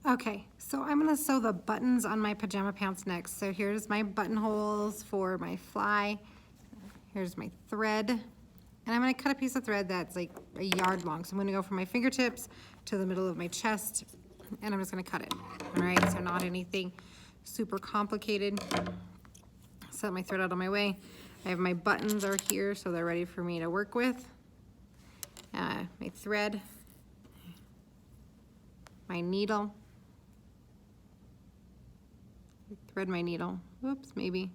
Okay, so I'm gonna sew the buttons on my pajama pants next. So here's my buttonholes for my fly. Here's my thread. And I'm gonna cut a piece of thread that's like a yard long. So I'm gonna go from my fingertips to the middle of my chest, and I'm just gonna cut it. All right, so not anything super complicated. Set my thread out of my way. I have my buttons are here, so they're ready for me to work with. My thread, my needle, thread my needle, whoops, maybe.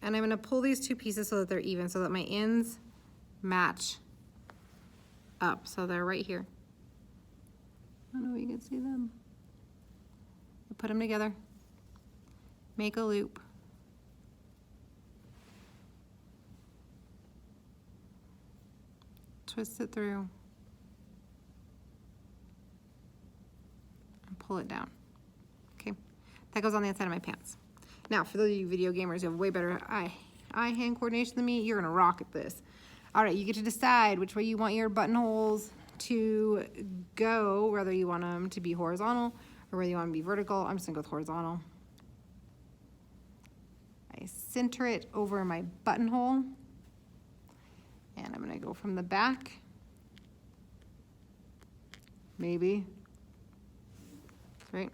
And I'm gonna pull these two pieces so that they're even, so that my ends match up. So they're right here. I don't know if you can see them. I put them together, make a loop. Twist it through. And pull it down. Okay, that goes on the inside of my pants. Now, for those of you video gamers who have way better eye-hand coordination than me, you're gonna rock at this. All right, you get to decide which way you want your buttonholes to go, whether you want them to be horizontal or whether you want them to be vertical. I'm just gonna go with horizontal. I center it over my buttonhole, and I'm gonna go from the back, maybe, right?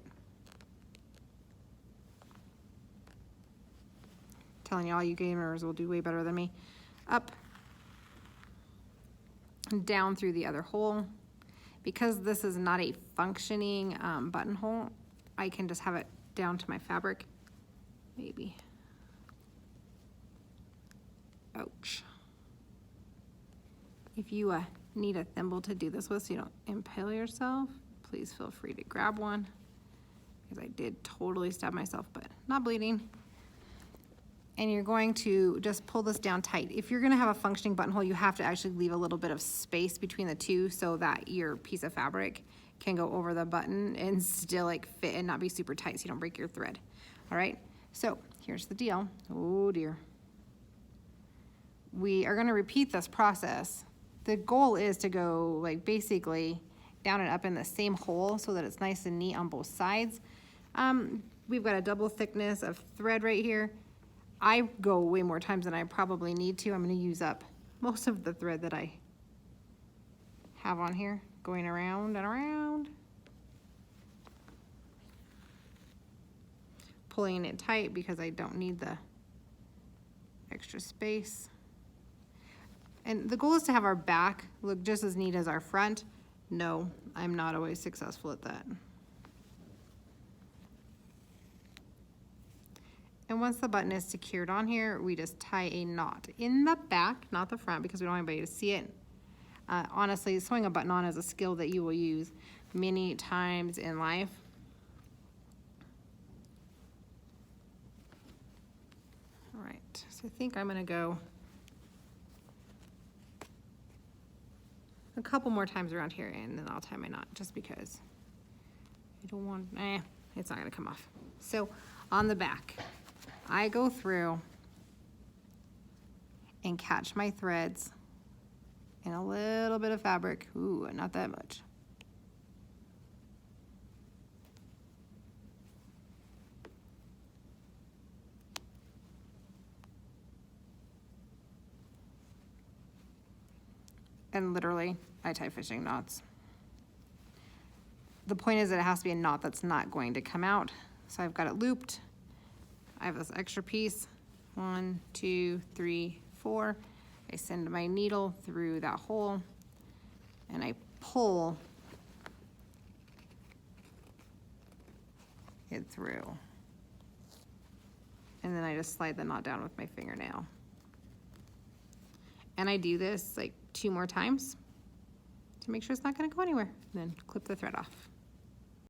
Telling you, all you gamers will do way better than me. Up and down through the other hole. Because this is not a functioning buttonhole, I can just have it down to my fabric. Maybe. Ouch. If you need a thimble to do this with so you don't impale yourself, please feel free to grab one, because I did totally stab myself, but not bleeding. And you're going to just pull this down tight. If you're gonna have a functioning buttonhole, you have to actually leave a little bit of space between the two so that your piece of fabric can go over the button and still like fit and not be super tight so you don't break your thread. All right, so here's the deal. Oh dear. We are gonna repeat this process. The goal is to go like basically down and up in the same hole so that it's nice and neat on both sides. We've got a double thickness of thread right here. I go way more times than I probably need to. I'm gonna use up most of the thread that I have on here, going around and around. Pulling it tight because I don't need the extra space. And the goal is to have our back look just as neat as our front. No, I'm not always successful at that. And once the button is secured on here, we just tie a knot in the back, not the front, because we don't want anybody to see it. Honestly, sewing a button on is a skill that you will use many times in life. All right, so I think I'm gonna go a couple more times around here, and then I'll tie my knot, just because I don't want, it's not gonna come off. So on the back, I go through and catch my threads in a little bit of fabric. Ooh, not that much. And literally, I tie fishing knots. The point is that it has to be a knot that's not going to come out. So I've got it looped. I have this extra piece, 1, 2, 3, 4. I send my needle through that hole and I pull it through. And then I just slide the knot down with my fingernail. And I do this like 2 more times to make sure it's not gonna go anywhere. And then clip the thread off.